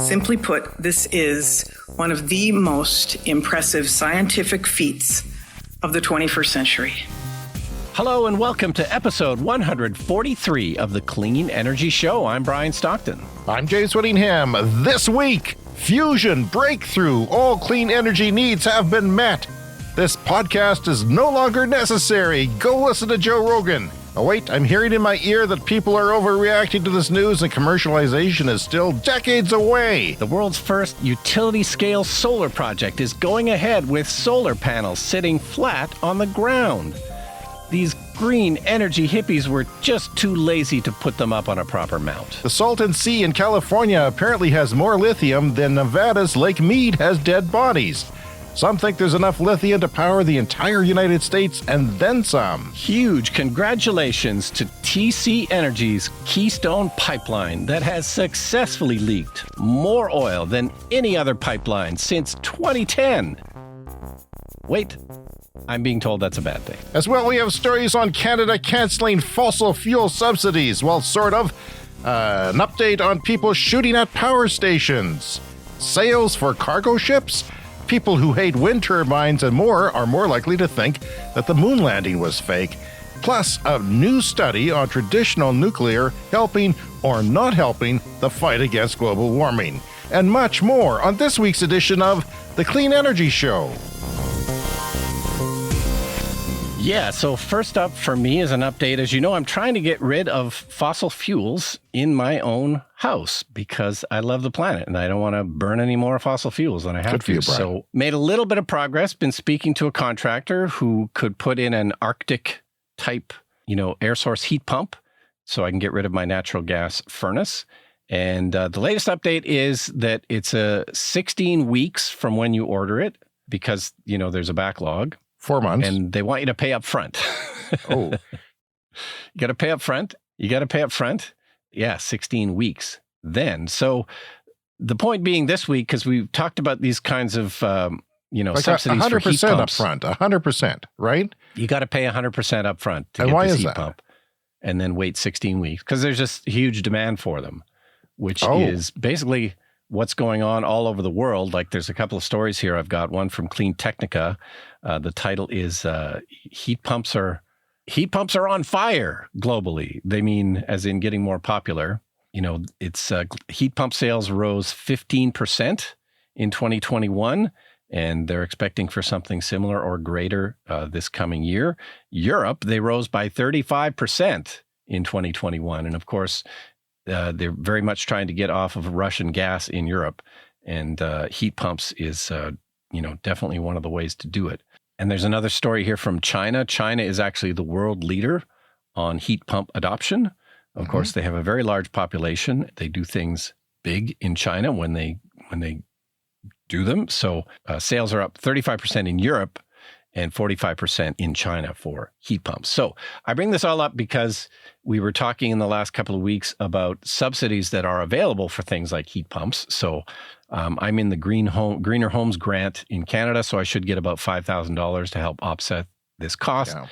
Simply put, this is one of the most impressive scientific feats of the 21st century. Hello and welcome to episode 143 of the Clean Energy Show. I'm Brian Stockton. I'm James Whittingham. This week, fusion breakthrough. All clean energy needs have been met. This podcast is no longer necessary. Go listen to Joe Rogan. Oh wait, I'm hearing in my ear that people are overreacting to this news and commercialization is still decades away. The world's first utility-scale solar project is going ahead with solar panels sitting flat on the ground. These green energy hippies were just too lazy to put them up on a proper mount. The Salton Sea in California apparently has more lithium than Nevada's Lake Mead has dead bodies. Some think there's enough lithium to power the entire United States and then some. Huge congratulations to TC Energy's Keystone pipeline that has successfully leaked more oil than any other pipeline since 2010. Wait, I'm being told that's a bad thing. As well, we have stories on Canada canceling fossil fuel subsidies. Well, sort of. An update on people shooting at power stations. Sales for cargo ships. People who hate wind turbines and more are more likely to think that the moon landing was fake. Plus, a new study on traditional nuclear helping or not helping the fight against global warming. And much more on this week's edition of The Clean Energy Show. Yeah, so first up for me is an update. As you know, I'm trying to get rid of fossil fuels in my own house because I love the planet and I don't want to burn any more fossil fuels than I have to. So made a little bit of progress, been speaking to a contractor who could put in an Arctic type, air source heat pump so I can get rid of my natural gas furnace. And the latest update is that it's 16 weeks from when you order it because, there's a backlog. 4 months. And they want you to pay up front. Oh. You got to pay up front. Yeah, 16 weeks then. So the point being this week, because we've talked about these kinds of, like subsidies for heat pumps. 100% up front, 100%, right? You got to pay 100% up front to and get why this is heat that? pump and then wait 16 weeks because there's just huge demand for them, which is basically what's going on all over the world. Like there's a couple of stories here. I've got one from Clean Technica. The title is heat pumps are on fire globally. They mean as in getting more popular. It's heat pump sales rose 15% in 2021, and they're expecting for something similar or greater this coming year. Europe, they rose by 35% in 2021. And of course, they're very much trying to get off of Russian gas in Europe. And heat pumps is, definitely one of the ways to do it. And there's another story here from China. China is actually the world leader on heat pump adoption. Of course, they have a very large population. They do things big in China when they do them. So sales are up 35% in Europe and 45% in China for heat pumps. So I bring this all up because we were talking in the last couple of weeks about subsidies that are available for things like heat pumps. So I'm in the Greener Homes grant in Canada, so I should get about $5,000 to help offset this cost. Yeah.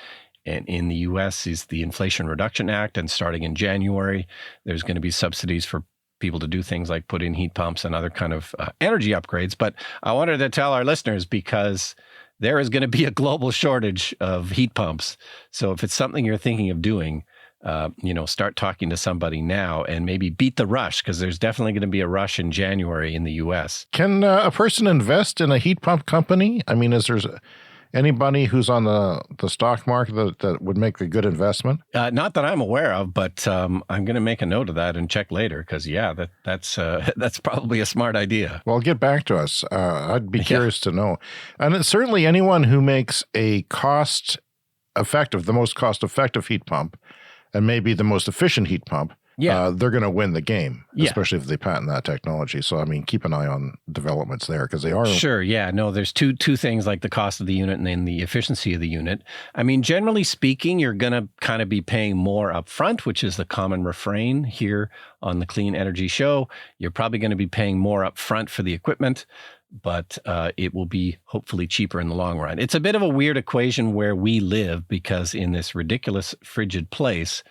And in the U.S. is the Inflation Reduction Act, and starting in January, there's going to be subsidies for people to do things like put in heat pumps and other kind of energy upgrades. But I wanted to tell our listeners because there is going to be a global shortage of heat pumps. So if it's something you're thinking of doing, start talking to somebody now and maybe beat the rush because there's definitely going to be a rush in January in the U.S. Can a person invest in a heat pump company? I mean, is there anybody who's on the stock market that would make a good investment? Not that I'm aware of, but I'm going to make a note of that and check later because, that's probably a smart idea. Well, get back to us. I'd be curious to know. And it's certainly anyone who makes a the most cost-effective heat pump and maybe the most efficient heat pump, they're going to win the game, especially if they patent that technology. So, I mean, keep an eye on developments there because they are. Sure. Yeah. No, there's two things like the cost of the unit and then the efficiency of the unit. I mean, generally speaking, you're going to kind of be paying more upfront, which is the common refrain here on the Clean Energy Show. You're probably going to be paying more upfront for the equipment, but it will be hopefully cheaper in the long run. It's a bit of a weird equation where we live because in this ridiculous frigid place,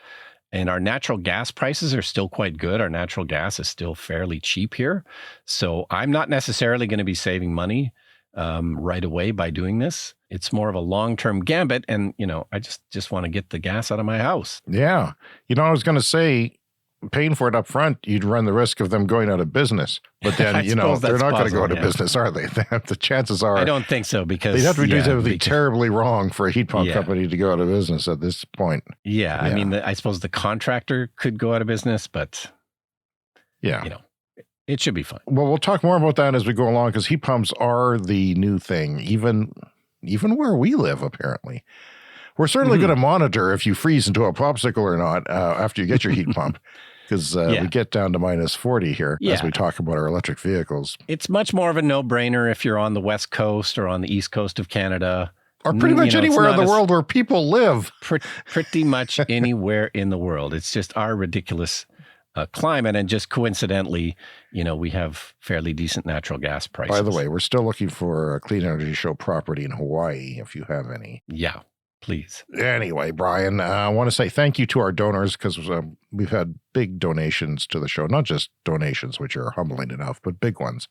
And our natural gas prices are still quite good. Our natural gas is still fairly cheap here. So I'm not necessarily going to be saving money right away by doing this. It's more of a long-term gambit. And, I just want to get the gas out of my house. Yeah. I was going to say, paying for it up front, you'd run the risk of them going out of business. But then, they're not going to go out of business, are they? The chances are. I don't think so, because they'd have to do something terribly wrong for a heat pump company to go out of business at this point. Yeah. I mean, I suppose the contractor could go out of business, but, it should be fine. Well, we'll talk more about that as we go along, because heat pumps are the new thing, even where we live, apparently. We're certainly going to monitor if you freeze into a popsicle or not after you get your heat pump, because we get down to minus 40 here as we talk about our electric vehicles. It's much more of a no-brainer if you're on the West Coast or on the East Coast of Canada. Or pretty much anywhere in the world where people live. Pretty much anywhere in the world. It's just our ridiculous climate, and just coincidentally, we have fairly decent natural gas prices. By the way, we're still looking for a Clean Energy Show property in Hawaii, if you have any. Yeah. Please. Anyway, Brian, I want to say thank you to our donors, because we've had big donations to the show, not just donations, which are humbling enough, but big ones.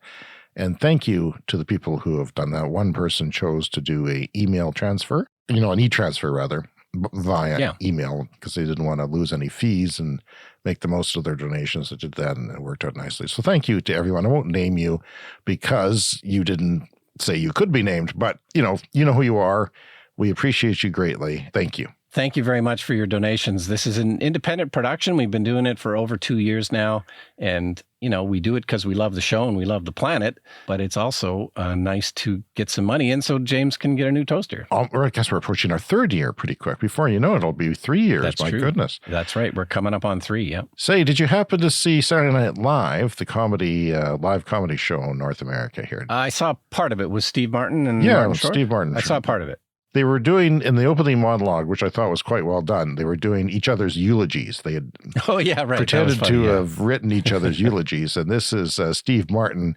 And thank you to the people who have done that. One person chose to do an email transfer, an e-transfer rather, via email, because they didn't want to lose any fees and make the most of their donations. They did that, and it worked out nicely. So thank you to everyone. I won't name you because you didn't say you could be named, but you know who you are. We appreciate you greatly. Thank you. Thank you very much for your donations. This is an independent production. We've been doing it for over 2 years now. And, we do it because we love the show and we love the planet. But it's also nice to get some money in so James can get a new toaster. I guess we're approaching our 3rd year pretty quick. Before you know it, it'll be 3 years. That's My true. Goodness. That's right. We're coming up on 3, yeah. Say, did you happen to see Saturday Night Live, the live comedy show in North America here? I saw part of it with Steve Martin and Martin Short. Steve Martin. I saw part of it. They were doing, in the opening monologue, which I thought was quite well done, they were doing each other's eulogies. They had pretended to have written each other's eulogies. And this is Steve Martin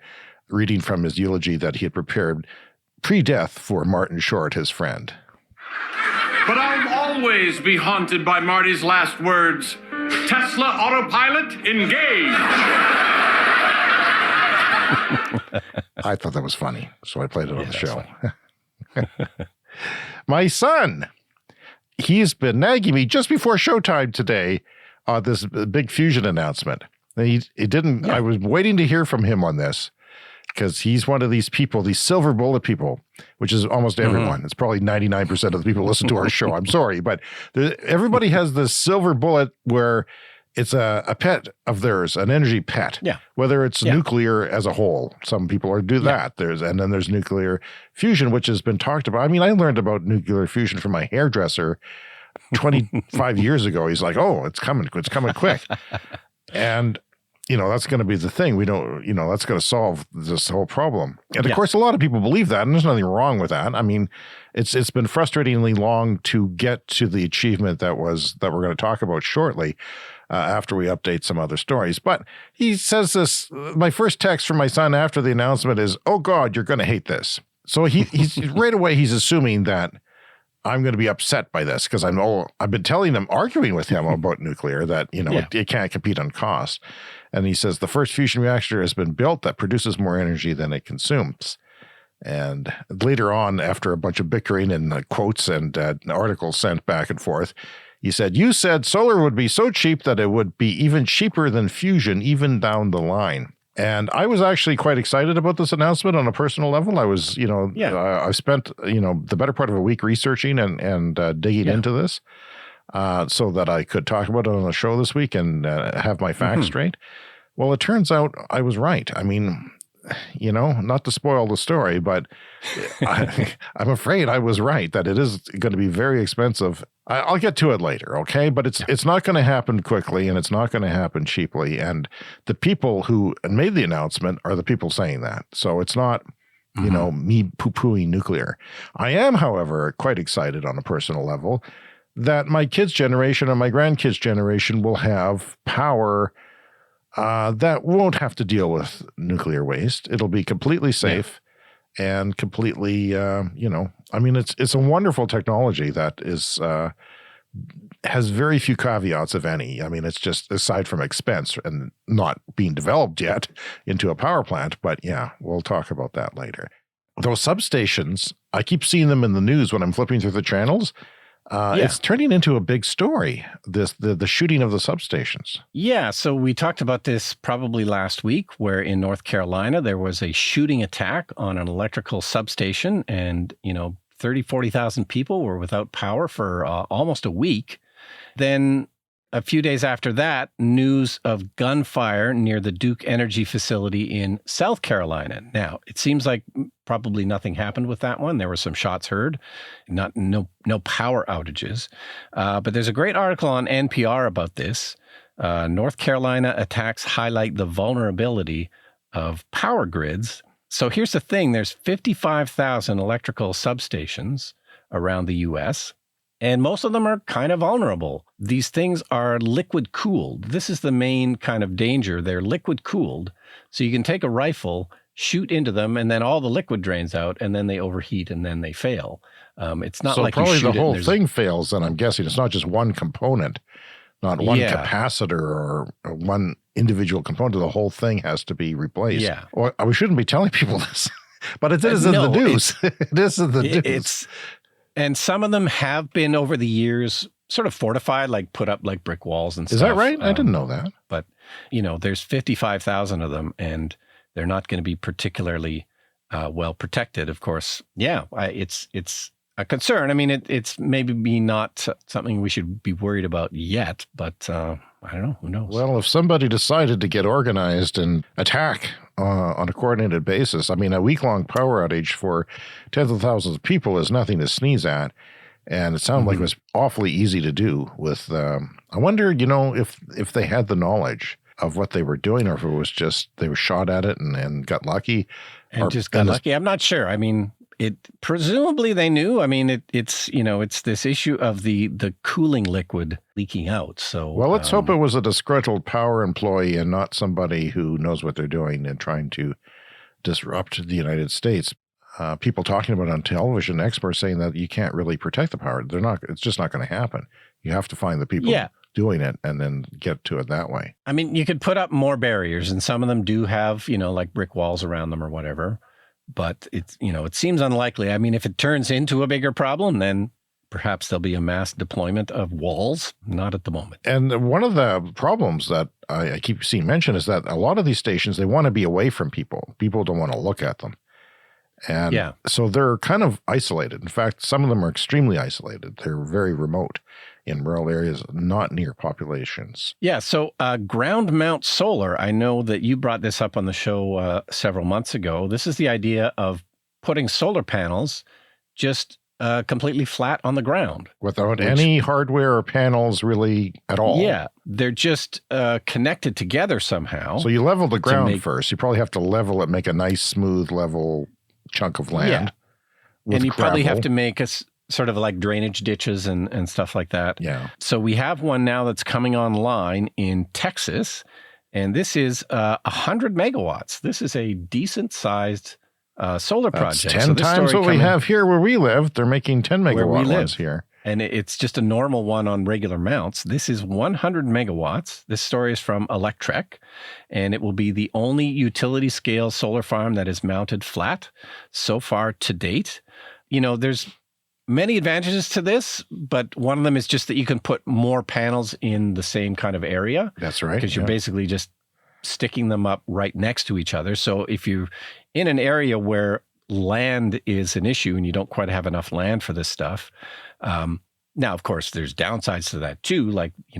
reading from his eulogy that he had prepared pre-death for Martin Short, his friend. But I'll always be haunted by Marty's last words. Tesla autopilot, engage! I thought that was funny, so I played it on the show. My son, he's been nagging me just before showtime today on this big fusion announcement. He didn't. Yeah. I was waiting to hear from him on this, because he's one of these people, these silver bullet people, which is almost everyone. It's probably 99% of the people who listen to our show. I'm sorry, but everybody has this silver bullet where it's a pet of theirs, an energy pet. Yeah. Whether it's nuclear as a whole, some people do that. And then there's nuclear fusion, which has been talked about. I mean, I learned about nuclear fusion from my hairdresser 25 years ago. He's like, "Oh, it's coming quick," and that's going to be the thing. We don't, that's going to solve this whole problem. And of course, a lot of people believe that, and there's nothing wrong with that. I mean, it's been frustratingly long to get to the achievement that we're going to talk about shortly. After we update some other stories. But he says this, my first text from my son after the announcement is, "Oh God, you're going to hate this." So he's right away, he's assuming that I'm going to be upset by this, because I've been telling him, arguing with him about nuclear, that, it can't compete on cost. And he says the first fusion reactor has been built that produces more energy than it consumes. And later on, after a bunch of bickering and quotes and articles sent back and forth, he said, "You said solar would be so cheap that it would be even cheaper than fusion, even down the line." And I was actually quite excited about this announcement on a personal level. I was, I spent, the better part of a week researching and digging into this so that I could talk about it on the show this week and have my facts straight. Well, it turns out I was right. I mean, not to spoil the story, but I'm afraid I was right that it is going to be very expensive. I'll get to it later, okay? But it's not going to happen quickly, and it's not going to happen cheaply. And the people who made the announcement are the people saying that. So it's not, me poo-pooing nuclear. I am, however, quite excited on a personal level that my kids' generation and my grandkids' generation will have power that won't have to deal with nuclear waste. It'll be completely safe and completely, it's a wonderful technology that is has very few caveats, if any. I mean, it's just aside from expense and not being developed yet into a power plant. But yeah, we'll talk about that later. Those substations, I keep seeing them in the news when I'm flipping through the channels. It's turning into a big story, the shooting of the substations. Yeah, so we talked about this probably last week, where in North Carolina, there was a shooting attack on an electrical substation, and, 40,000 people were without power for almost a week. Then a few days after that, news of gunfire near the Duke Energy facility in South Carolina. Now, it seems like probably nothing happened with that one. There were some shots heard, no power outages. But there's a great article on NPR about this. North Carolina attacks highlight the vulnerability of power grids. So here's the thing. There's 55,000 electrical substations around the U.S., and most of them are kind of vulnerable. These things are liquid cooled. This is the main kind of danger. They're liquid cooled. So you can take a rifle, shoot into them, and then all the liquid drains out, and then they overheat, and then they fail. It's not like probably you shoot the whole it thing fails, and I'm guessing it's not just one component, not one capacitor or one individual component. The whole thing has to be replaced. Yeah. Or we shouldn't be telling people this, but it is in the news. It is in the news. And some of them have been over the years sort of fortified, like put up like brick walls and stuff. Is that right? I didn't know that. But, there's 55,000 of them, and they're not going to be particularly well protected, of course. Yeah, it's a concern. I mean, it's maybe not something we should be worried about yet, but I don't know. Who knows? Well, if somebody decided to get organized and attack on a coordinated basis, I mean, a week-long power outage for tens of thousands of people is nothing to sneeze at. And it sounded like it was awfully easy to do with, I wonder, if they had the knowledge of what they were doing, or if it was just they were shot at it and got lucky. Lucky. I'm not sure. I mean, presumably they knew. I mean, it's this issue of the cooling liquid leaking out. So well, let's hope it was a disgruntled power employee and not somebody who knows what they're doing and trying to disrupt the United States. People talking about it on television, experts saying that you can't really protect the power. It's just not going to happen. You have to find the people doing it and then get to it that way. I mean, you could put up more barriers, and some of them do have, like brick walls around them or whatever. But it seems unlikely. I mean, if it turns into a bigger problem, then perhaps there'll be a mass deployment of walls. Not at the moment. And one of the problems that I keep seeing mentioned is that a lot of these stations, they want to be away from people. People don't want to look at them. And so they're kind of isolated. In fact, some of them are extremely isolated. They're very remote in rural areas, not near populations. Yeah, so ground mount solar, I know that you brought this up on the show several months ago. This is the idea of putting solar panels just completely flat on the ground. Without any hardware or panels really at all. Yeah, they're just connected together somehow. So you level the ground first. You probably have to level it, make a nice, smooth, level chunk of land. Yeah. And you probably have to make a sort of like drainage ditches and stuff like that. Yeah. So we have one now that's coming online in Texas, and this is 100 megawatts. This is a decent sized solar project. 10 times what we have here where we live. They're making 10 megawatt ones here. And it's just a normal one on regular mounts. This is 100 megawatts. This story is from Electrek, and it will be the only utility scale solar farm that is mounted flat so far to date. There's many advantages to this, but one of them is just that you can put more panels in the same kind of area. That's right. Because you're basically just sticking them up right next to each other. So if you're in an area where land is an issue and you don't quite have enough land for this stuff, now, of course, there's downsides to that too. Like, you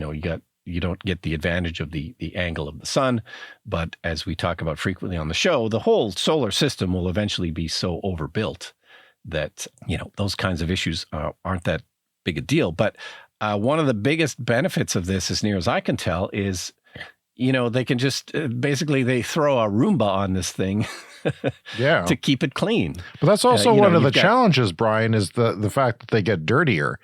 don't get the advantage of the angle of the sun. But as we talk about frequently on the show, the whole solar system will eventually be so overbuilt that, those kinds of issues aren't that big a deal. But one of the biggest benefits of this, as near as I can tell, is, they can just basically they throw a Roomba on this thing to keep it clean. But that's also one of the challenges, Brian, is the fact that they get dirtier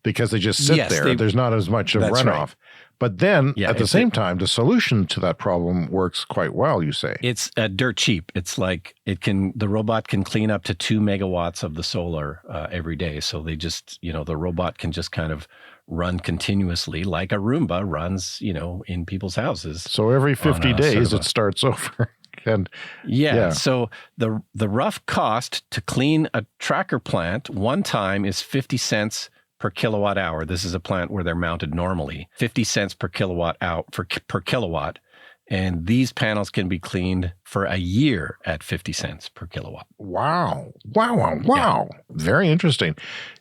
because they just sit there. There's not as much of runoff. Right. But then at the same time, the solution to that problem works quite well, you say. It's dirt cheap. It's like the robot can clean up to 2 megawatts of the solar every day. So they just, the robot can just kind of run continuously like a Roomba runs, in people's houses. So every 50 days it starts over. And yeah. So the rough cost to clean a tracker plant one time is 50 cents per kilowatt hour. This is a plant where they're mounted normally. 50 cents per kilowatt per kilowatt. And these panels can be cleaned for a year at 50 cents per kilowatt. Wow. Yeah. Very interesting.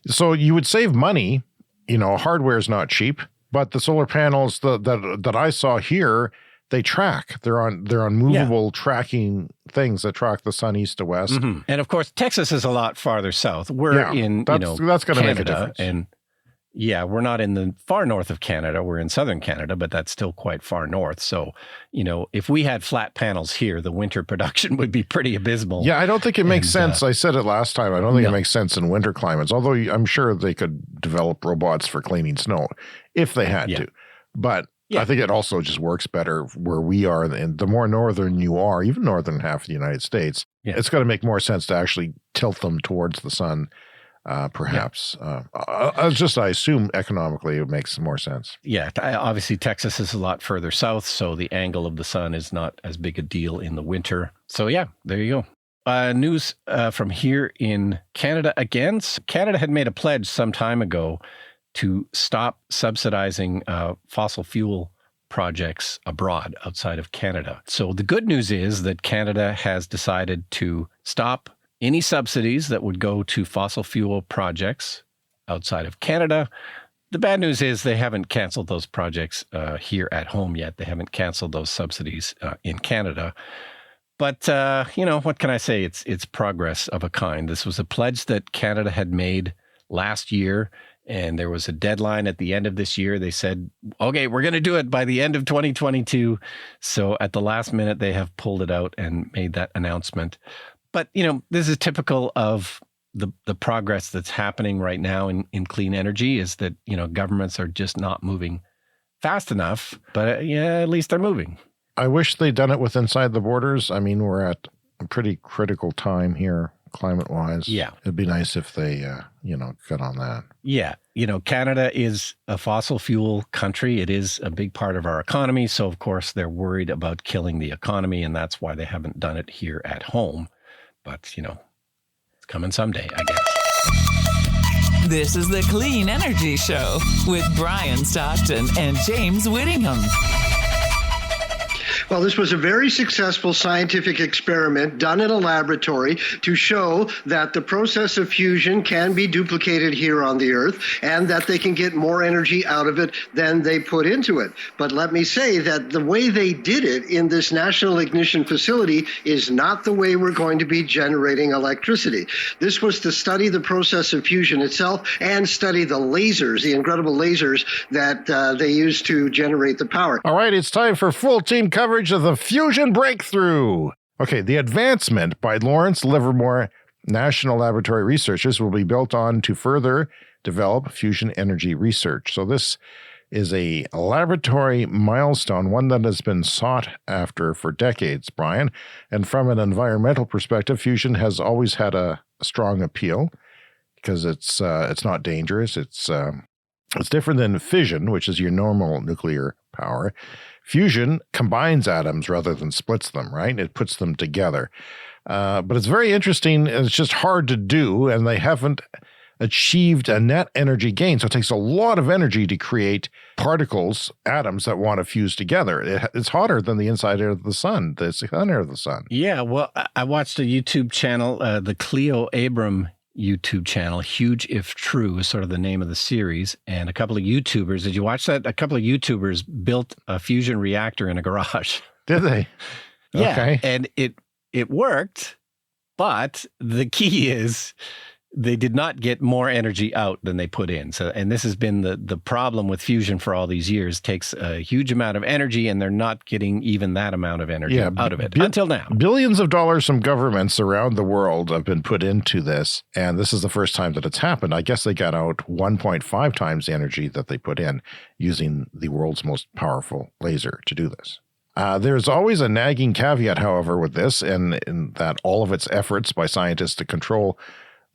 So you would save money. Hardware is not cheap, but the solar panels that I saw here, they track. They're on movable tracking things that track the sun east to west. Mm-hmm. And of course, Texas is a lot farther south. We're in that's going to make a difference. And we're not in the far north of Canada. We're in southern Canada, but that's still quite far north. So, if we had flat panels here, the winter production would be pretty abysmal. Yeah, I don't think it makes sense. I said it last time. I don't think it makes sense in winter climates, although I'm sure they could develop robots for cleaning snow if they had to. But I think it also just works better where we are. And the more northern you are, even northern half of the United States, it's going to make more sense to actually tilt them towards the sun. Perhaps. I assume economically it makes more sense. Yeah. Obviously, Texas is a lot further south, so the angle of the sun is not as big a deal in the winter. So, there you go. News from here in Canada again. Canada had made a pledge some time ago to stop subsidizing fossil fuel projects abroad outside of Canada. So the good news is that Canada has decided to stop any subsidies that would go to fossil fuel projects outside of Canada. The bad news is they haven't canceled those projects here at home yet. They haven't canceled those subsidies in Canada. But, what can I say? It's progress of a kind. This was a pledge that Canada had made last year, and there was a deadline at the end of this year. They said, okay, we're going to do it by the end of 2022. So at the last minute, they have pulled it out and made that announcement. But, this is typical of the progress that's happening right now in clean energy is that, governments are just not moving fast enough. But at least they're moving. I wish they'd done it with inside the borders. I mean, we're at a pretty critical time here, climate-wise. Yeah. It'd be nice if they, got on that. Yeah. Canada is a fossil fuel country. It is a big part of our economy. So, of course, they're worried about killing the economy, and that's why they haven't done it here at home. But, it's coming someday, I guess. This is the Clean Energy Show with Brian Stockton and James Whittingham. Well, this was a very successful scientific experiment done in a laboratory to show that the process of fusion can be duplicated here on the Earth and that they can get more energy out of it than they put into it. But let me say that the way they did it in this National Ignition Facility is not the way we're going to be generating electricity. This was to study the process of fusion itself and study the lasers, the incredible lasers that they use to generate the power. All right, it's time for full team coverage of the fusion breakthrough. Okay, the advancement by Lawrence Livermore National Laboratory researchers will be built on to further develop fusion energy research. So this is a laboratory milestone, one that has been sought after for decades, Brian. And from an environmental perspective, fusion has always had a strong appeal because it's not dangerous. It's different than fission, which is your normal nuclear power. Fusion combines atoms rather than splits them, right? It puts them together. But it's very interesting. It's just hard to do, and they haven't achieved a net energy gain. So it takes a lot of energy to create particles, atoms that want to fuse together. It's hotter than the inside of the sun, the center of the sun. Yeah, well, I watched a YouTube channel, the Cleo Abram YouTube channel, Huge If True is sort of the name of the series, and a couple of YouTubers, did you watch that? A couple of YouTubers built a fusion reactor in a garage. Did they? Yeah, okay. And it worked, but the key is they did not get more energy out than they put in. So, and this has been the problem with fusion for all these years. It takes a huge amount of energy, and they're not getting even that amount of energy out of it until now. Billions of dollars from governments around the world have been put into this, and this is the first time that it's happened. I guess they got out 1.5 times the energy that they put in using the world's most powerful laser to do this. There's always a nagging caveat, however, with this, in that all of its efforts by scientists to control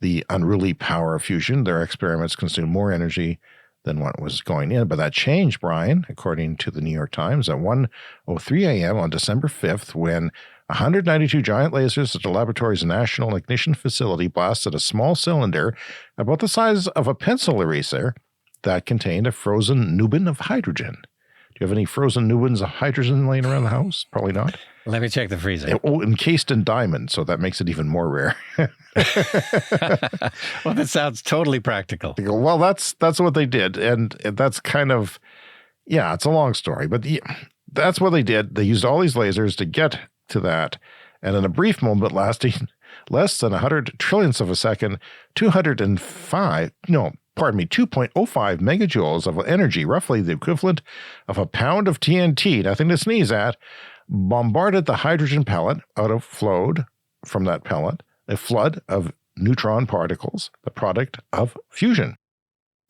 the unruly power of fusion, their experiments consume more energy than what was going in. But that changed, Brian, according to the New York Times, at 1:03 a.m. on December 5th, when 192 giant lasers at the laboratory's National Ignition Facility blasted a small cylinder about the size of a pencil eraser that contained a frozen nubbin of hydrogen. Do you have any frozen nubbins of hydrogen laying around the house? Probably not. Let me check the freezer. Encased in diamond, so that makes it even more rare. Well, that sounds totally practical. Well, that's what they did, and that's kind of, yeah, it's a long story, but that's what they did. They used all these lasers to get to that, and in a brief moment lasting less than 100 trillionths of a second, 2.05 megajoules of energy, roughly the equivalent of a pound of TNT, nothing to sneeze at, bombarded the hydrogen pellet flowed from that pellet a flood of neutron particles, the product of fusion.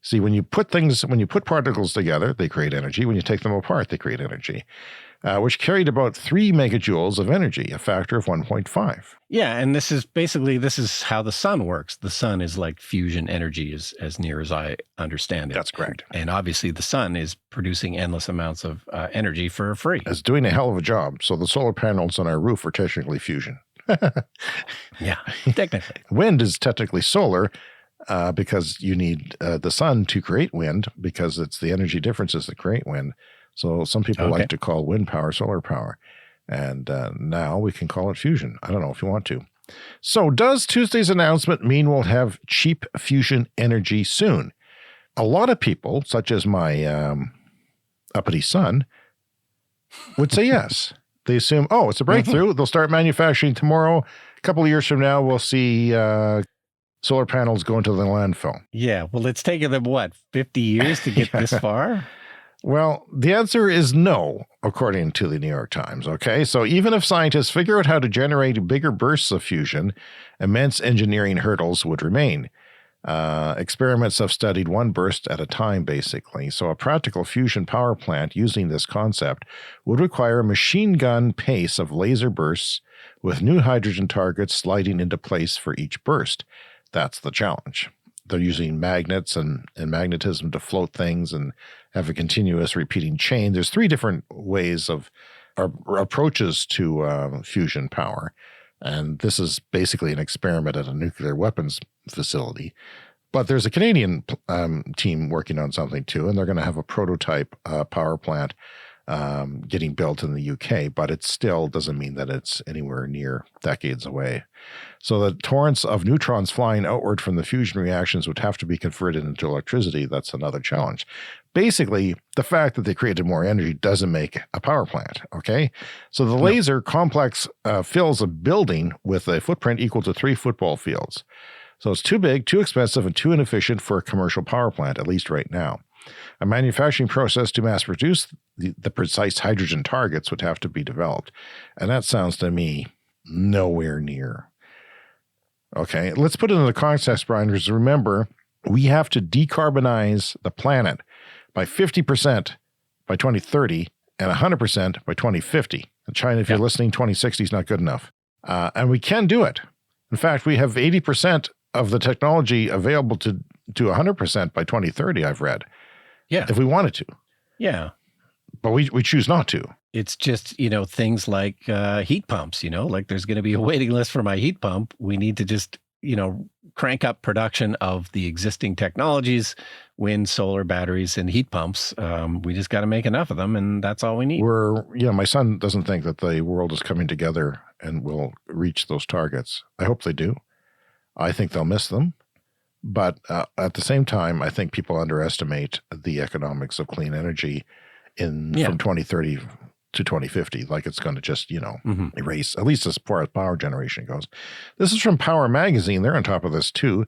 See, when you put particles together, they create energy. When you take them apart, they create energy, which carried about 3 megajoules of energy, a factor of 1.5. Yeah, and this is how the sun works. The sun is like fusion energy, as near as I understand it. That's correct. And obviously the sun is producing endless amounts of energy for free. It's doing a hell of a job. So the solar panels on our roof are technically fusion. Yeah, technically. Wind is technically solar because you need the sun to create wind, because it's the energy differences that create wind. So some people like to call wind power solar power. And now we can call it fusion. I don't know if you want to. So does Tuesday's announcement mean we'll have cheap fusion energy soon? A lot of people, such as my uppity son, would say yes. They assume, it's a breakthrough. They'll start manufacturing tomorrow. A couple of years from now, we'll see solar panels go into the landfill. Yeah. Well, it's taken them, 50 years to get this far? Well, the answer is no, according to the New York Times, okay? So even if scientists figure out how to generate bigger bursts of fusion, immense engineering hurdles would remain. Experiments have studied one burst at a time, basically. So a practical fusion power plant using this concept would require a machine gun pace of laser bursts with new hydrogen targets sliding into place for each burst. That's the challenge. They're using magnets and magnetism to float things and have a continuous repeating chain. There's 3 different ways of approaches to fusion power. And this is basically an experiment at a nuclear weapons facility. But there's a Canadian team working on something too, and they're going to have a prototype power plant getting built in the UK, but it still doesn't mean that it's anywhere near decades away. So the torrents of neutrons flying outward from the fusion reactions would have to be converted into electricity. That's another challenge. Basically, the fact that they created more energy doesn't make a power plant, okay? So the laser complex fills a building with a footprint equal to 3 football fields. So it's too big, too expensive, and too inefficient for a commercial power plant, at least right now. A manufacturing process to mass produce the precise hydrogen targets would have to be developed. And that sounds to me nowhere near. Okay, let's put it in the context, Brian, because remember, we have to decarbonize the planet by 50% by 2030 and 100% by 2050. And China, if you're listening, 2060 is not good enough. And we can do it. In fact, we have 80% of the technology available to 100% by 2030, I've read. Yeah. If we wanted to. Yeah. But we choose not to. It's just, things like heat pumps, like there's going to be a waiting list for my heat pump. We need to just, crank up production of the existing technologies, wind, solar, batteries, and heat pumps. We just got to make enough of them, and that's all we need. My son doesn't think that the world is coming together and will reach those targets. I hope they do. I think they'll miss them. But at the same time, I think people underestimate the economics of clean energy from 2030 to 2050. Like it's going to just, erase, at least as far as power generation goes. This is from Power Magazine. They're on top of this too.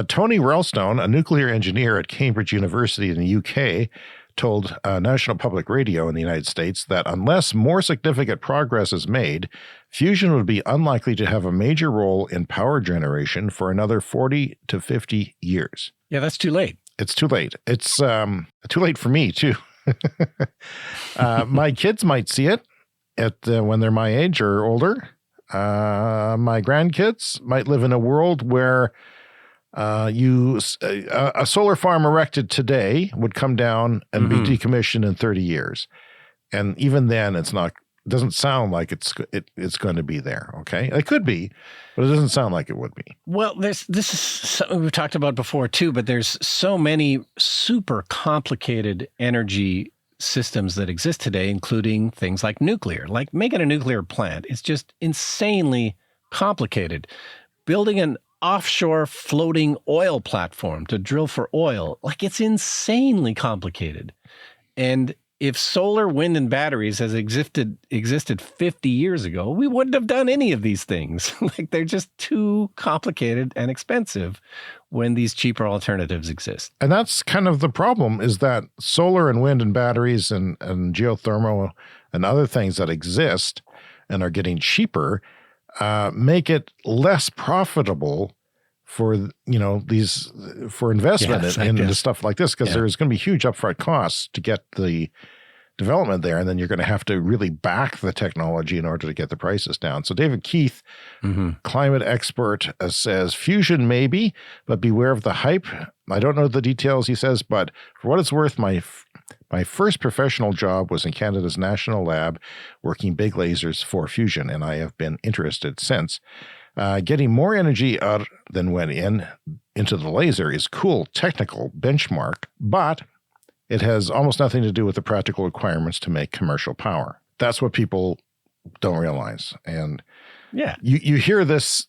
Tony Ralstone, a nuclear engineer at Cambridge University in the UK, told National Public Radio in the United States that unless more significant progress is made, fusion would be unlikely to have a major role in power generation for another 40 to 50 years. Yeah, that's too late. It's too late. It's too late for me, too. My kids might see it when they're my age or older. My grandkids might live in a world where A solar farm erected today would come down and be decommissioned in 30 years. And even then, doesn't sound like it's going to be there. Okay. It could be, but it doesn't sound like it would be. Well, this is something we've talked about before too, but there's so many super complicated energy systems that exist today, including things like nuclear. Like making a nuclear plant is just insanely complicated. Building an offshore floating oil platform to drill for oil, like it's insanely complicated. And if solar, wind, and batteries has existed 50 years ago, we wouldn't have done any of these things. Like they're just too complicated and expensive when these cheaper alternatives exist. And that's kind of the problem, is that solar and wind and batteries and geothermal and other things that exist and are getting cheaper make it less profitable for investment into stuff like this, because there's going to be huge upfront costs to get the development there, and then you're going to have to really back the technology in order to get the prices down. So David Keith, climate expert, says fusion maybe, but beware of the hype. I don't know the details, he says, but for what it's worth, my first professional job was in Canada's national lab working big lasers for fusion, and I have been interested since. Getting more energy out than went into the laser is cool technical benchmark, but it has almost nothing to do with the practical requirements to make commercial power. That's what people don't realize. And you hear this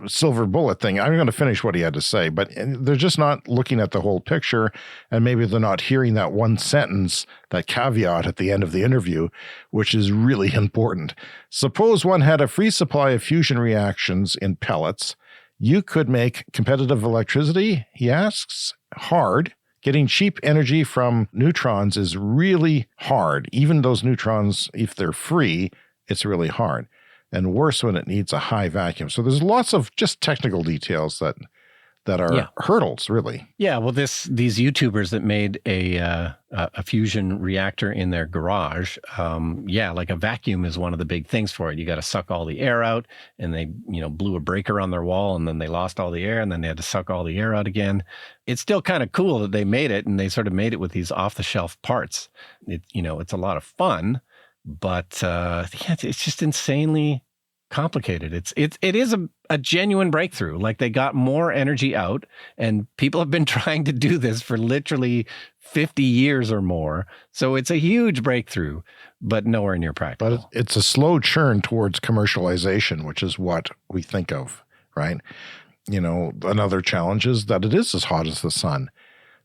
silver bullet thing. I'm going to finish what he had to say, but they're just not looking at the whole picture, and maybe they're not hearing that one sentence, that caveat at the end of the interview, which is really important. Suppose one had a free supply of fusion reactions in pellets. You could make competitive electricity, he asks. Hard. Getting cheap energy from neutrons is really hard. Even those neutrons, if they're free, it's really hard. And worse when it needs a high vacuum. So there's lots of just technical details that are hurdles, really. Yeah, well, these YouTubers that made a fusion reactor in their garage, like a vacuum is one of the big things for it. You got to suck all the air out, and they blew a breaker on their wall, and then they lost all the air, and then they had to suck all the air out again. It's still kind of cool that they made it, and they sort of made it with these off-the-shelf parts. It's a lot of fun. But it's just insanely complicated. It is a genuine breakthrough. Like they got more energy out, and people have been trying to do this for literally 50 years or more. So it's a huge breakthrough, but nowhere near practical. But it's a slow churn towards commercialization, which is what we think of, right? Another challenge is that it is as hot as the sun.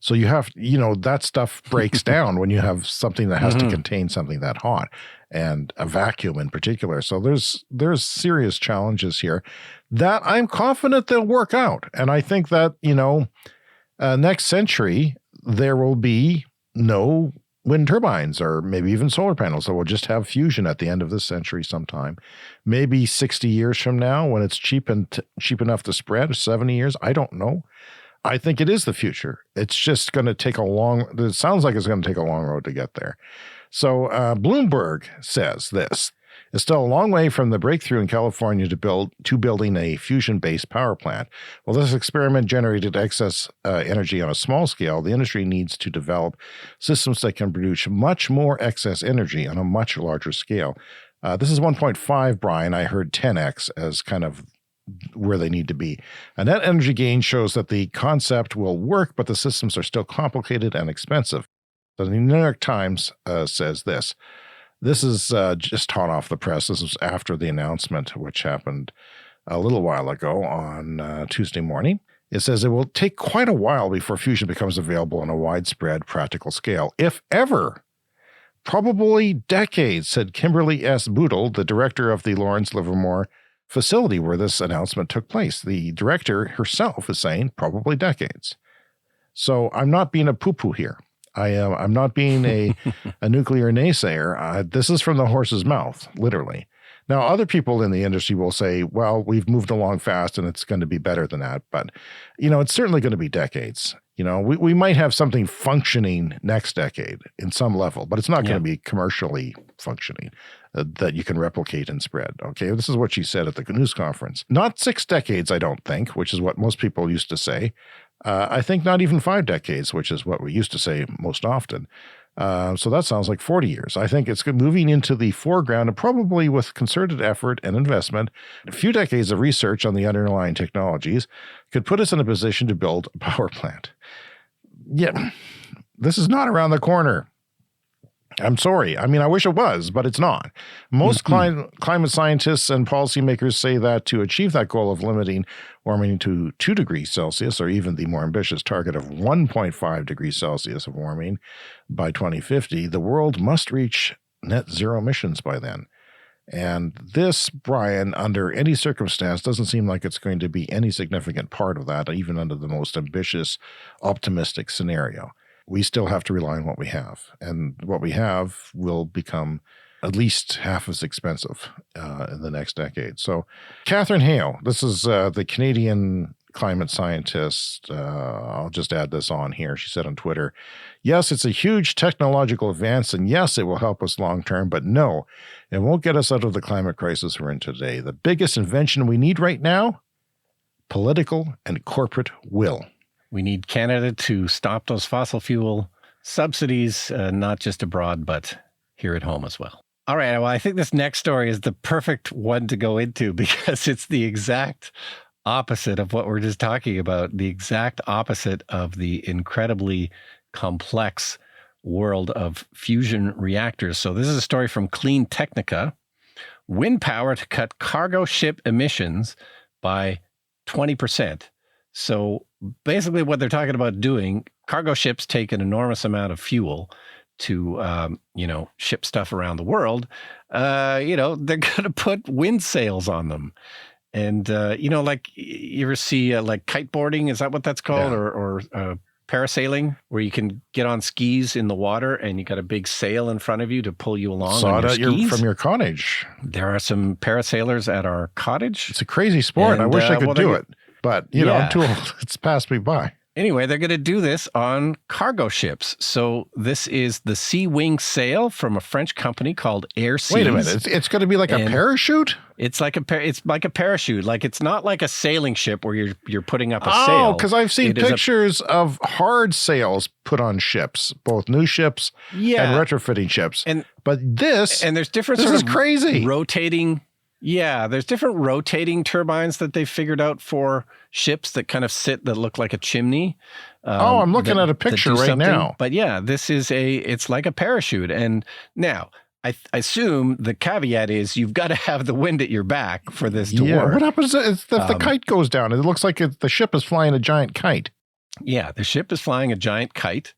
So you have, that stuff breaks down when you have something that has to contain something that hot, and a vacuum in particular. So there's serious challenges here that I'm confident they'll work out. And I think that, next century, there will be no wind turbines or maybe even solar panels. So we'll just have fusion at the end of this century sometime. Maybe 60 years from now, when it's cheap enough to spread, 70 years, I don't know. I think it is the future. It's just going to take it sounds like it's going to take a long road to get there. So Bloomberg says this: it's still a long way from the breakthrough in California to building a fusion-based power plant. While this experiment generated excess energy on a small scale, the industry needs to develop systems that can produce much more excess energy on a much larger scale. This is 1.5, Brian. I heard 10x as kind of where they need to be. A net energy gain shows that the concept will work, but the systems are still complicated and expensive. The New York Times says this. This is just hot off the press. This was after the announcement, which happened a little while ago on Tuesday morning. It says it will take quite a while before fusion becomes available on a widespread practical scale, if ever. Probably decades, said Kimberly S. Boodle, the director of the Lawrence Livermore facility where this announcement took place. The director herself is saying probably decades. So I'm not being a poo-poo here. I'm not being a nuclear naysayer. This is from the horse's mouth, literally. Now, other people in the industry will say, well, we've moved along fast and it's going to be better than that. But, it's certainly going to be decades. We might have something functioning next decade in some level, but it's not going to be commercially functioning that you can replicate and spread. Okay, this is what she said at the news conference. Not 6 decades, I don't think, which is what most people used to say. I think not even 5 decades, which is what we used to say most often. So that sounds like 40 years. I think it's moving into the foreground, and probably with concerted effort and investment, a few decades of research on the underlying technologies could put us in a position to build a power plant. Yeah, this is not around the corner. I'm sorry. I mean, I wish it was, but it's not. Most climate scientists and policymakers say that to achieve that goal of limiting warming to 2 degrees Celsius, or even the more ambitious target of 1.5 degrees Celsius of warming by 2050, the world must reach net zero emissions by then. And this, Brian, under any circumstance, doesn't seem like it's going to be any significant part of that, even under the most ambitious, optimistic scenario. We still have to rely on what we have. And what we have will become at least half as expensive in the next decade. So Catherine Hale, this is the Canadian climate scientist. I'll just add this on here. She said on Twitter, yes, it's a huge technological advance, and yes, it will help us long term, but no, it won't get us out of the climate crisis we're in today. The biggest invention we need right now, political and corporate will. We need Canada to stop those fossil fuel subsidies, not just abroad, but here at home as well. All right. Well, I think this next story is the perfect one to go into because it's the exact opposite of what we're just talking about, the exact opposite of the incredibly complex world of fusion reactors. So this is a story from Clean Technica. Wind power to cut cargo ship emissions by 20%. So basically what they're talking about doing, cargo ships take an enormous amount of fuel to, ship stuff around the world. They're going to put wind sails on them. And, like you ever see like kiteboarding, is that what that's called? Yeah. Or parasailing, where you can get on skis in the water and you got a big sail in front of you to pull you along on your skis. From your cottage. There are some parasailers at our cottage. It's a crazy sport. And, I wish I could do it. But, I'm too old. It's passed me by. Anyway, they're going to do this on cargo ships. So this is the Sea Wing sail from a French company called Air Seas. Wait a minute. It's going to be like a parachute? It's like a parachute. Like it's not like a sailing ship where you're putting up a sail. Oh, because I've seen pictures of hard sails put on ships, both new ships and retrofitting ships. But there's different this is crazy. Rotating. Yeah, there's different rotating turbines that they figured out for ships that kind of that look like a chimney. I'm looking at a picture right now. But yeah, it's like a parachute. And now I assume the caveat is you've got to have the wind at your back for this to work. What happens if the kite goes down? It looks like the ship is flying a giant kite. Yeah, the ship is flying a giant kite.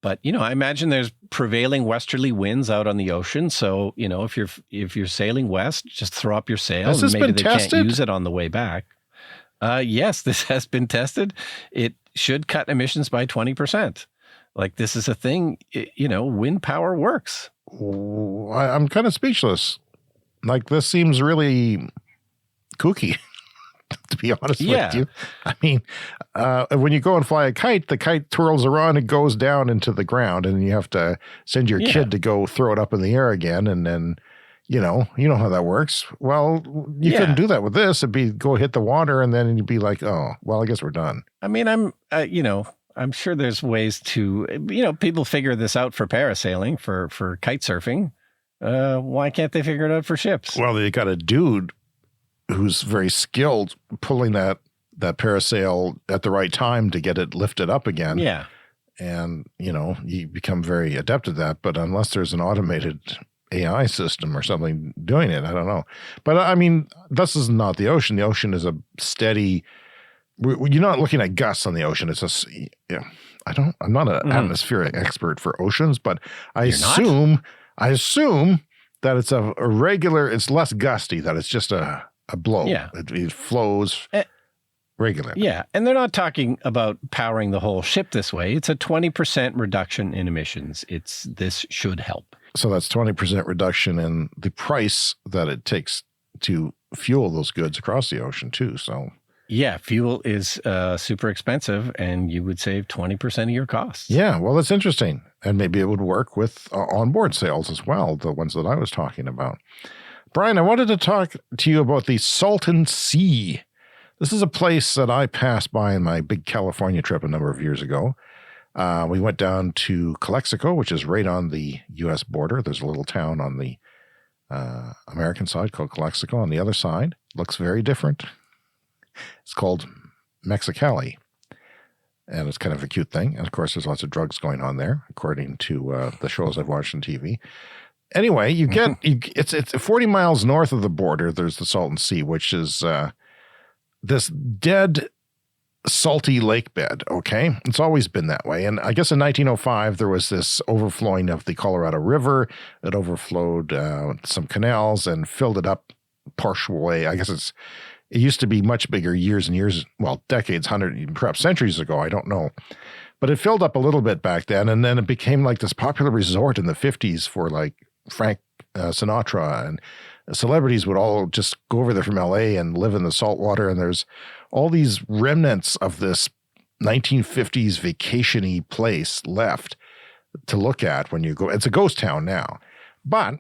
But, I imagine there's prevailing westerly winds out on the ocean. So, if you're sailing west, just throw up your sails and maybe they can't use it on the way back. Yes, this has been tested. It should cut emissions by 20%. Like this is a thing, wind power works. I'm kind of speechless. Like this seems really kooky. To be honest with you. I mean, when you go and fly a kite, the kite twirls around and goes down into the ground, and you have to send your kid to go throw it up in the air again. And then, you know how that works. Well, you couldn't do that with this. It'd be go hit the water, and then you'd be like, oh, well, I guess we're done. I mean, I'm sure there's ways to, people figure this out for parasailing, for kite surfing. Why can't they figure it out for ships? Well, they got a dude who's very skilled pulling that parasail at the right time to get it lifted up again. Yeah. And, you become very adept at that. But unless there's an automated AI system or something doing it, I don't know. But I mean, this is not the ocean. The ocean is a steady, you're not looking at gusts on the ocean. It's I'm not an atmospheric expert for oceans, but I assume that it's a regular, it's less gusty, that it's just a blow. Yeah. It flows regularly. Yeah. And they're not talking about powering the whole ship this way. It's a 20% reduction in emissions. This should help. So that's 20% reduction in the price that it takes to fuel those goods across the ocean too. So yeah, fuel is super expensive, and you would save 20% of your costs. yeah, well, that's interesting. And maybe it would work with onboard sales as well, the ones that I was talking about. Brian, I wanted to talk to you about the Salton Sea. This is a place that I passed by in my big California trip a number of years ago. We went down to Calexico, which is right on the U.S. border. There's a little town on the American side called Calexico. On the other side, looks very different. It's called Mexicali, and it's kind of a cute thing. And of course, there's lots of drugs going on there, according to the shows I've watched on TV. Anyway, it's 40 miles north of the border. There's the Salton Sea, which is this dead, salty lake bed. Okay, it's always been that way. And I guess in 1905 there was this overflowing of the Colorado River. It overflowed some canals and filled it up partially. I guess it used to be much bigger years and years, well, decades, perhaps centuries ago. I don't know. But it filled up a little bit back then. And then it became like this popular resort in the 50s for like Frank Sinatra, and celebrities would all just go over there from LA and live in the salt water. And there's all these remnants of this 1950s vacation-y place left to look at when you go. It's a ghost town now. But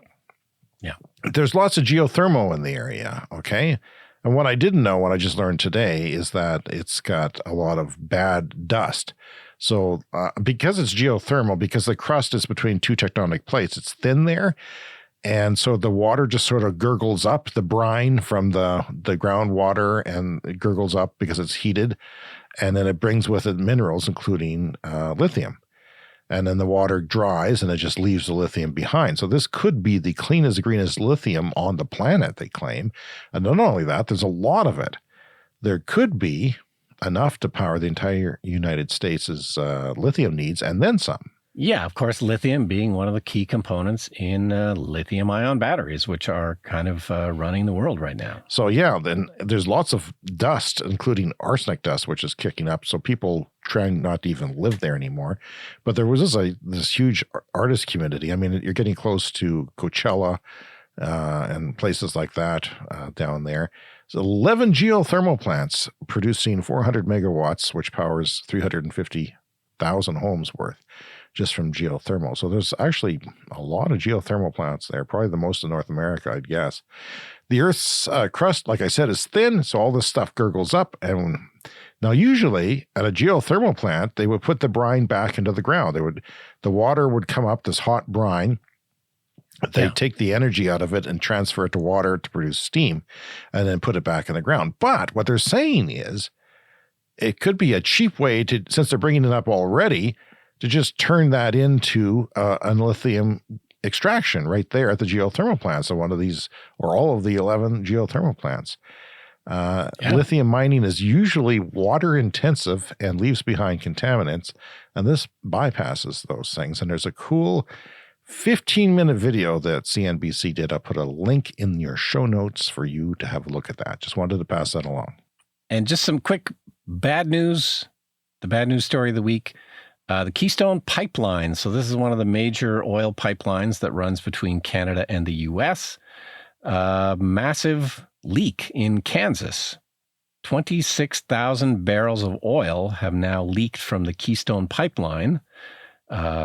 yeah, there's lots of geothermal in the area, okay? And what I didn't know, what I just learned today, is that it's got a lot of bad dust. So because it's geothermal, because the crust is between two tectonic plates, it's thin there. And so the water just sort of gurgles up, the brine from the groundwater, and it gurgles up because it's heated. And then it brings with it minerals, including lithium. And then the water dries and it just leaves the lithium behind. So this could be the cleanest, greenest lithium on the planet, they claim. And not only that, there's a lot of it. There could be enough to power the entire United States' lithium needs and then some. Yeah, of course, lithium being one of the key components in lithium-ion batteries, which are kind of running the world right now. So yeah, then there's lots of dust, including arsenic dust, which is kicking up. So people trying not to even live there anymore. But there was this huge artist community. I mean, you're getting close to Coachella and places like that down there. So 11 geothermal plants producing 400 megawatts, which powers 350,000 homes worth, just from geothermal. So there's actually a lot of geothermal plants there, probably the most in North America, I'd guess. The Earth's crust, like I said, is thin, so all this stuff gurgles up. And now usually at a geothermal plant, they would put the brine back into the ground. The water would come up, this hot brine. They take the energy out of it and transfer it to water to produce steam and then put it back in the ground. But what they're saying is it could be a cheap way to, since they're bringing it up already, to just turn that into a lithium extraction right there at the geothermal plants. So one of these, or all of the 11 geothermal plants. Lithium mining is usually water intensive and leaves behind contaminants. And this bypasses those things. And there's a cool 15-minute video that CNBC did. I'll put a link in your show notes for you to have a look at that. Just wanted to pass that along. And just some quick bad news, the bad news story of the week. The Keystone pipeline. So this is one of the major oil pipelines that runs between Canada and the U.S. Massive leak in Kansas. 26,000 barrels of oil have now leaked from the Keystone pipeline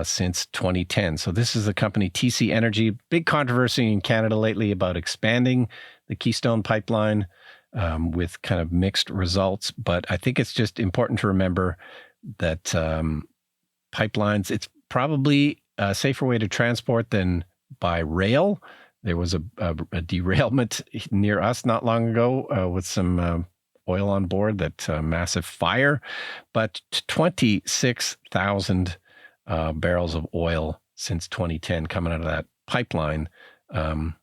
since 2010. So this is the company TC Energy. Big controversy in Canada lately about expanding the Keystone pipeline with kind of mixed results. But I think it's just important to remember that pipelines, it's probably a safer way to transport than by rail. There was a derailment near us not long ago with some oil on board, that massive fire. But 26,000 barrels of oil since 2010 coming out of that pipeline.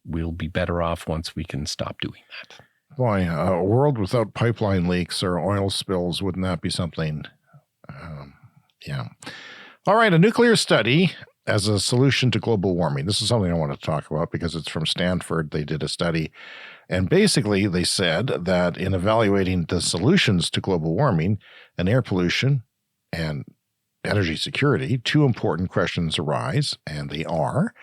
We'll be better off once we can stop doing that. Boy, a world without pipeline leaks or oil spills, wouldn't that be something? Yeah. All right, a nuclear study as a solution to global warming. This is something I want to talk about because it's from Stanford. They did a study, and basically they said that in evaluating the solutions to global warming and air pollution and energy security, two important questions arise, and they are,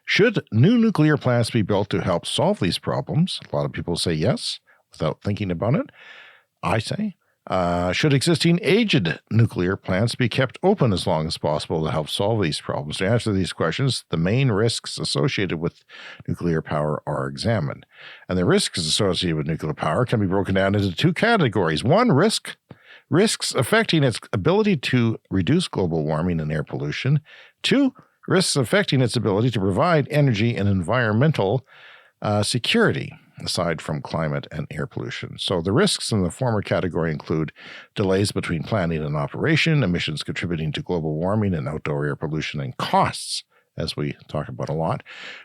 Should new nuclear plants be built to help solve these problems? A lot of people say yes, without thinking about it. I say, should existing aged nuclear plants be kept open as long as possible to help solve these problems? To answer these questions, the main risks associated with nuclear power are examined. And the risks associated with nuclear power can be broken down into two categories. One, risks affecting its ability to reduce global warming and air pollution. Two, risks affecting its ability to provide energy and environmental security, aside from climate and air pollution. So the risks in the former category include delays between planning and operation, emissions contributing to global warming and outdoor air pollution, and costs, as we talk about a lot.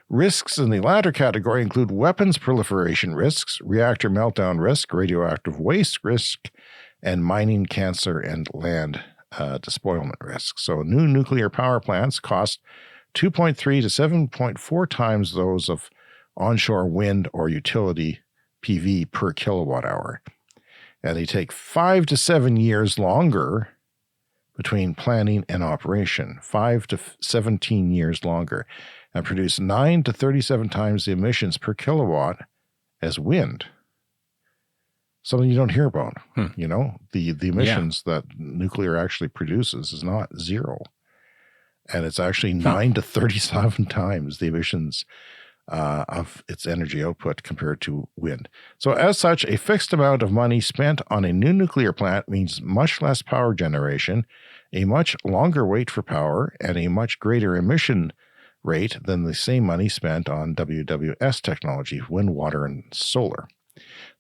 Risks in the latter category include weapons proliferation risks, reactor meltdown risk, radioactive waste risk, and mining, cancer, and land despoilment risk. So new nuclear power plants cost 2.3 to 7.4 times those of onshore wind or utility PV per kilowatt hour. And they take 5 to 7 years longer between planning and operation, 5 to 17 years longer, and produce 9 to 37 times the emissions per kilowatt as wind. Something you don't hear about. You know, the emissions that nuclear actually produces is not zero. And it's actually 9 to 37 times the emissions of its energy output compared to wind. So as such, a fixed amount of money spent on a new nuclear plant means much less power generation, a much longer wait for power, and a much greater emission rate than the same money spent on WWS technology, wind, water, and solar.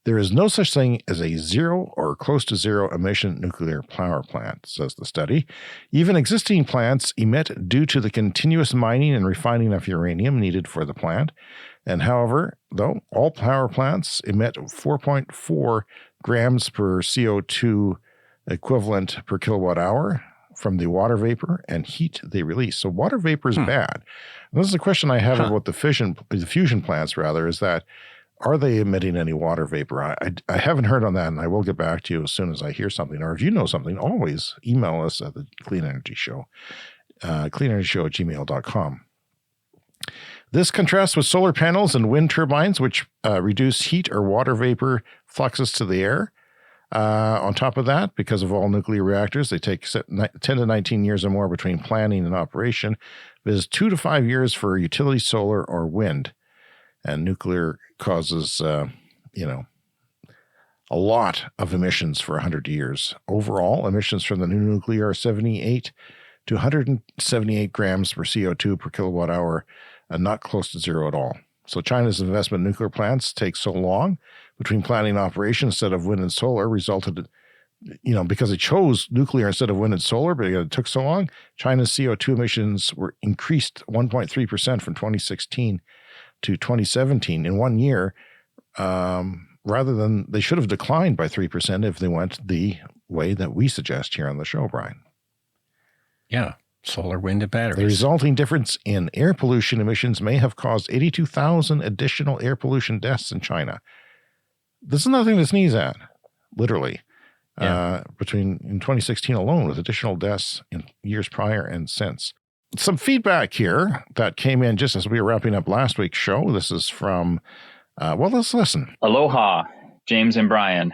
There is no such thing as a zero or close to zero emission nuclear power plant, says the study. Even existing plants emit due to the continuous mining and refining of uranium needed for the plant. And however, though, all power plants emit 4.4 grams per CO2 equivalent per kilowatt hour from the water vapor and heat they release. So water vapor is bad. And this is a question I have about the fusion plants, rather, is that are they emitting any water vapor? I haven't heard on that, and I will get back to you as soon as I hear something. Or if you know something, always email us at the Clean Energy Show, cleanenergyshow@gmail.com. This contrasts with solar panels and wind turbines, which reduce heat or water vapor fluxes to the air. On top of that, because of all nuclear reactors, they take 10 to 19 years or more between planning and operation. It is 2 to 5 years for utility solar or wind. And nuclear causes, a lot of emissions for 100 years. Overall, emissions from the new nuclear are 78 to 178 grams per CO2 per kilowatt hour, and not close to zero at all. So China's investment in nuclear plants takes so long between planning and operation instead of wind and solar resulted, because it chose nuclear instead of wind and solar, but it took so long, China's CO2 emissions were increased 1.3% from 2016 to 2017 in 1 year, rather than they should have declined by 3% if they went the way that we suggest here on the show, Brian. Yeah, solar, wind, and batteries. The resulting difference in air pollution emissions may have caused 82,000 additional air pollution deaths in China. This is nothing to sneeze at, literally. In 2016 alone, with additional deaths in years prior and since. Some feedback here that came in just as we were wrapping up last week's show. This is from, let's listen. Aloha, James and Brian.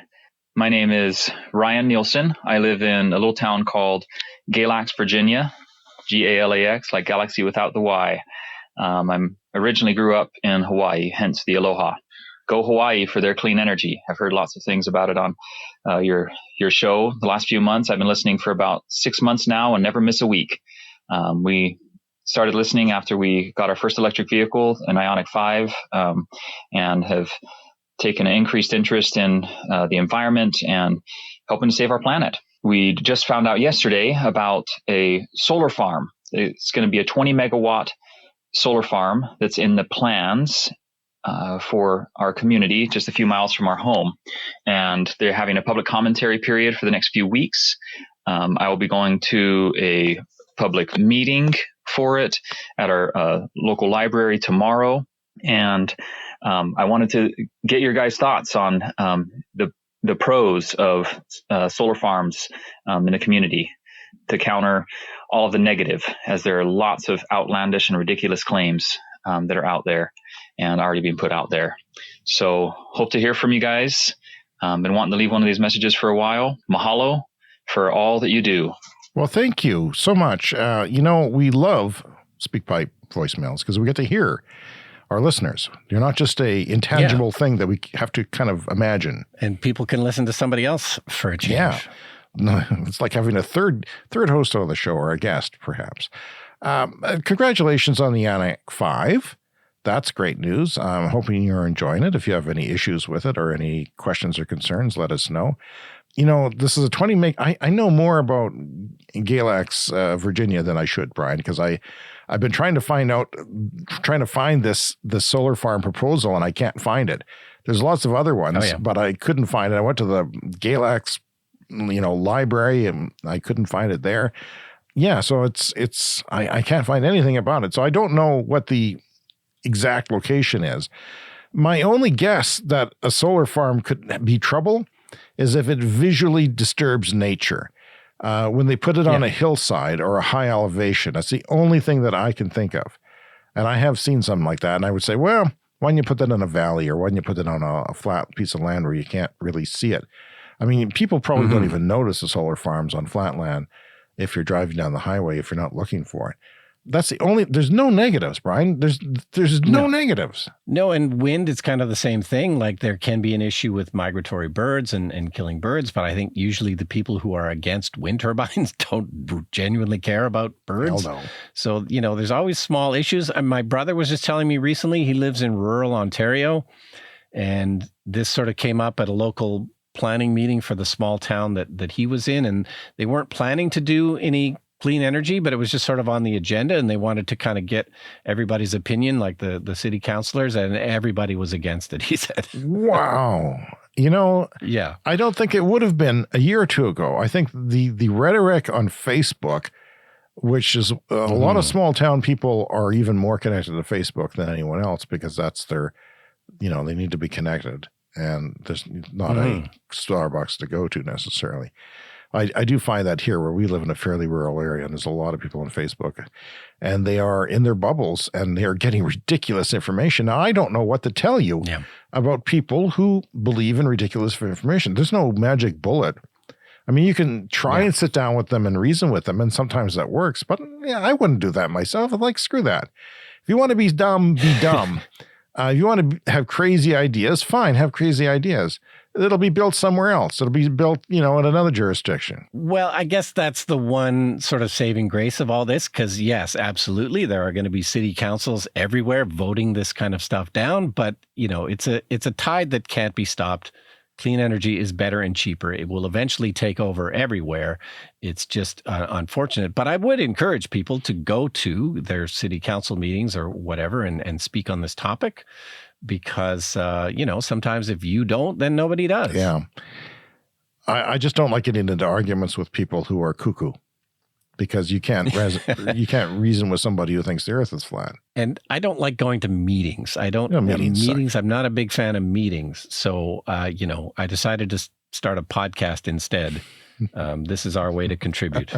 My name is Ryan Nielsen. I live in a little town called Galax, Virginia, Galax, like galaxy without the Y. I'm originally grew up in Hawaii, hence the Aloha. Go Hawaii for their clean energy. I've heard lots of things about it on your show the last few months. I've been listening for about 6 months now and never miss a week. We started listening after we got our first electric vehicle, an Ioniq 5, and have taken an increased interest in the environment and helping to save our planet. We just found out yesterday about a solar farm. It's going to be a 20 megawatt solar farm that's in the plans for our community, just a few miles from our home. And they're having a public commentary period for the next few weeks. I will be going to a public meeting for it at our local library tomorrow. And I wanted to get your guys' thoughts on the pros of solar farms in the community to counter all of the negative, as there are lots of outlandish and ridiculous claims that are out there and already being put out there. So hope to hear from you guys. Been wanting to leave one of these messages for a while. Mahalo for all that you do. Well, thank you so much. We love SpeakPipe voicemails because we get to hear our listeners. You're not just a intangible thing that we have to kind of imagine. And people can listen to somebody else for a change. Yeah. No, it's like having a third host on the show, or a guest, perhaps. Congratulations on the Anik 5. That's great news. I'm hoping you're enjoying it. If you have any issues with it or any questions or concerns, let us know. This is a 20 meg. I know more about Galax, Virginia than I should, Brian, because I've been trying to find this solar farm proposal, and I can't find it. There's lots of other ones, but I couldn't find it. I went to the Galax, library, and I couldn't find it there. Yeah, so I can't find anything about it. So I don't know what the exact location is. My only guess that a solar farm could be trouble is if it visually disturbs nature. When they put it on a hillside or a high elevation, that's the only thing that I can think of. And I have seen something like that, and I would say, well, why don't you put that in a valley, or why don't you put it on a flat piece of land where you can't really see it? I mean, people probably don't even notice the solar farms on flat land if you're driving down the highway, if you're not looking for it. That's the only, there's no negatives, Brian. There's no negatives. No, and wind, it's kind of the same thing. Like there can be an issue with migratory birds and killing birds, but I think usually the people who are against wind turbines don't genuinely care about birds. Hell no. So, there's always small issues. My brother was just telling me recently, he lives in rural Ontario, and this sort of came up at a local planning meeting for the small town that he was in, and they weren't planning to do any clean energy, but it was just sort of on the agenda, and they wanted to kind of get everybody's opinion, like the city councilors, and everybody was against it, he said. Wow. Yeah. I don't think it would have been a year or two ago. I think the rhetoric on Facebook, which is a lot of small town people are even more connected to Facebook than anyone else, because that's their, they need to be connected, and there's not a Starbucks to go to necessarily. I do find that here where we live in a fairly rural area, and there's a lot of people on Facebook, and they are in their bubbles, and they're getting ridiculous information. Now, I don't know what to tell you about people who believe in ridiculous information. There's no magic bullet. I mean, you can try and sit down with them and reason with them, and sometimes that works, but I wouldn't do that myself. I'm like, screw that. If you want to be dumb, be dumb. If you want to have crazy ideas, fine, have crazy ideas. It'll be built somewhere else. It'll be built, in another jurisdiction. Well, I guess that's the one sort of saving grace of all this, because yes, absolutely, there are going to be city councils everywhere voting this kind of stuff down. But, it's a tide that can't be stopped. Clean energy is better and cheaper. It will eventually take over everywhere. It's just unfortunate. But I would encourage people to go to their city council meetings or whatever and speak on this topic. Because, sometimes if you don't, then nobody does. Yeah. I just don't like getting into arguments with people who are cuckoo, because you can't reason with somebody who thinks the earth is flat. And I don't like going to meetings. Meetings. I'm not a big fan of meetings. So, I decided to start a podcast instead. This is our way to contribute.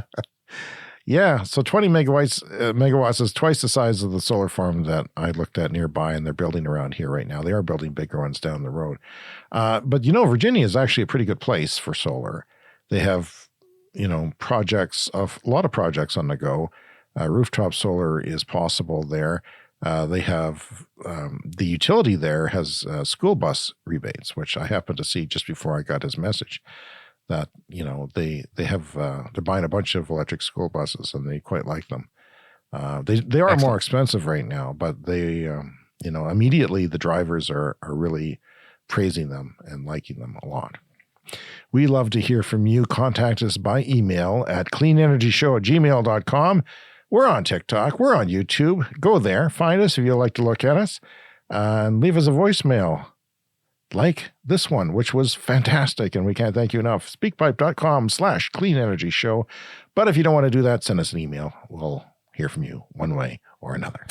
Yeah, so 20 megawatts is twice the size of the solar farm that I looked at nearby, and they're building around here right now. They are building bigger ones down the road. But, Virginia is actually a pretty good place for solar. They have, projects, a lot of projects on the go. Rooftop solar is possible there. They have, the utility there has school bus rebates, which I happened to see just before I got his message. That, they have, they're buying a bunch of electric school buses, and they quite like them. They are more expensive right now, but they, immediately the drivers are really praising them and liking them a lot. We love to hear from you. Contact us by email at cleanenergyshow@gmail.com. We're on TikTok. We're on YouTube. Go there. Find us if you'd like to look at us, and leave us a voicemail. Like this one, which was fantastic, and we can't thank you enough. Speakpipe.com/cleanenergyshow. But if you don't want to do that, send us an email. We'll hear from you one way or another.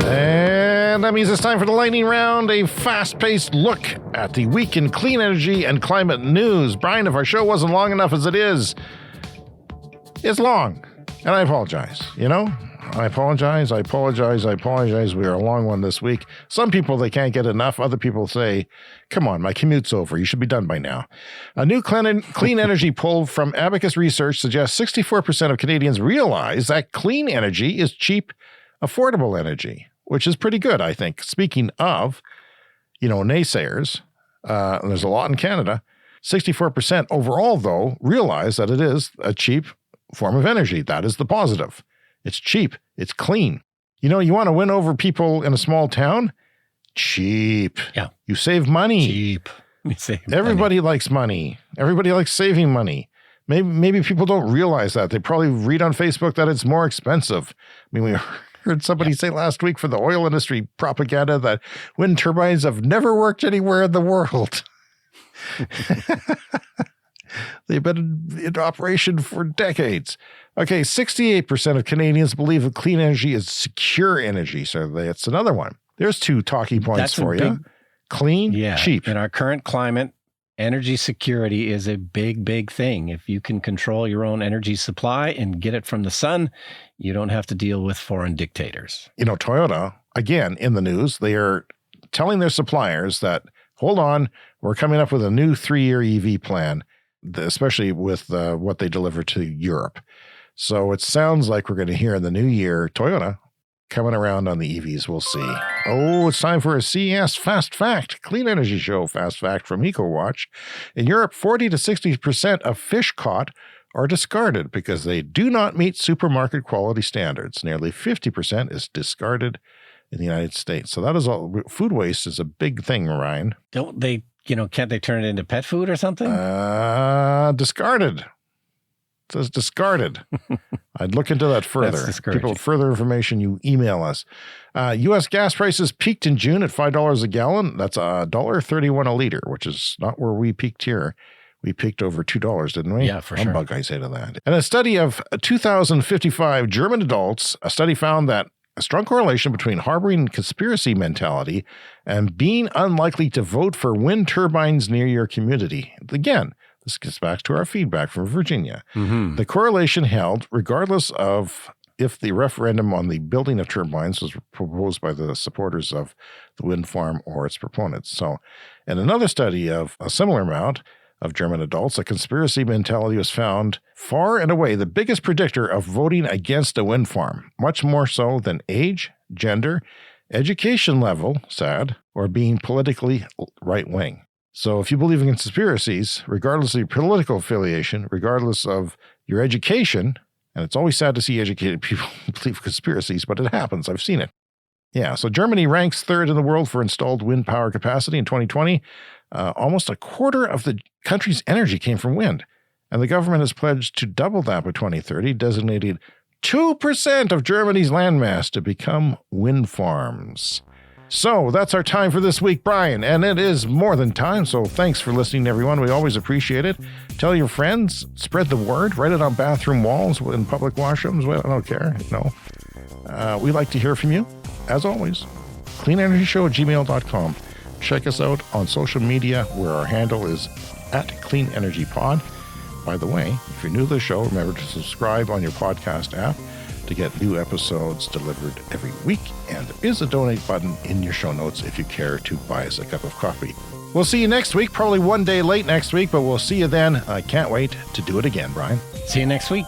And that means it's time for the lightning round, a fast-paced look at the week in clean energy and climate news. Brian, if our show wasn't long enough as it is, it's long. And I apologize, I apologize. We are a long one this week. Some people, they can't get enough. Other people say, come on, my commute's over. You should be done by now. A new clean energy poll from Abacus Research suggests 64% of Canadians realize that clean energy is cheap, affordable energy, which is pretty good, I think. Speaking of, naysayers, and there's a lot in Canada, 64% overall, though, realize that it is a cheap form of energy. That is the positive. It's cheap. It's clean. You want to win over people in a small town? Cheap. Yeah. You save money. Cheap. You save Everybody likes money. Everybody likes saving money. Maybe people don't realize that. They probably read on Facebook that it's more expensive. I mean, we heard somebody say last week for the oil industry propaganda that wind turbines have never worked anywhere in the world. They've been in operation for decades. Okay, 68% of Canadians believe that clean energy is secure energy. So that's another one. There's two talking points for you. Clean, cheap. In our current climate, energy security is a big, big thing. If you can control your own energy supply and get it from the sun, you don't have to deal with foreign dictators. Toyota, again, in the news, they are telling their suppliers that, hold on, we're coming up with a new 3-year EV plan, especially with what they deliver to Europe. So it sounds like we're going to hear in the new year, Toyota coming around on the EVs. We'll see. Oh, it's time for a CES Fast Fact, Clean Energy Show Fast Fact from EcoWatch. In Europe, 40 to 60% of fish caught are discarded because they do not meet supermarket quality standards. Nearly 50% is discarded in the United States. So that is all. Food waste is a big thing, Ryan. Don't they, can't they turn it into pet food or something? Discarded. It says discarded. I'd look into that further. People with further information, you email us. U.S. gas prices peaked in June at $5 a gallon. That's $1.31 a liter, which is not where we peaked here. We peaked over $2, didn't we? Yeah, for sure. Humbug, I say to that. And a study of 2,055 German adults, a study found that a strong correlation between harboring conspiracy mentality and being unlikely to vote for wind turbines near your community. Again, this gets back to our feedback from Virginia. Mm-hmm. The correlation held regardless of if the referendum on the building of turbines was proposed by the supporters of the wind farm or its proponents. So, in another study of a similar amount of German adults, a conspiracy mentality was found far and away the biggest predictor of voting against a wind farm, much more so than age, gender, education level, sad, or being politically right-wing. So if you believe in conspiracies, regardless of your political affiliation, regardless of your education, and it's always sad to see educated people believe conspiracies, but it happens. I've seen it. Yeah, so Germany ranks third in the world for installed wind power capacity in 2020. Almost a quarter of the country's energy came from wind, and the government has pledged to double that by 2030, designating 2% of Germany's landmass to become wind farms. So that's our time for this week, Brian, and it is more than time, so thanks for listening, everyone. We always appreciate it. Tell your friends, spread the word, write it on bathroom walls in public washrooms. Well, I don't care. No. We like to hear from you, as always. cleanenergyshow@gmail.com. Check us out on social media, where our handle is @CleanEnergyPod. By the way, if you're new to the show, remember to subscribe on your podcast app to get new episodes delivered every week. And there is a donate button in your show notes if you care to buy us a cup of coffee. We'll see you next week, probably one day late next week, but we'll see you then. I can't wait to do it again, Brian. See you next week.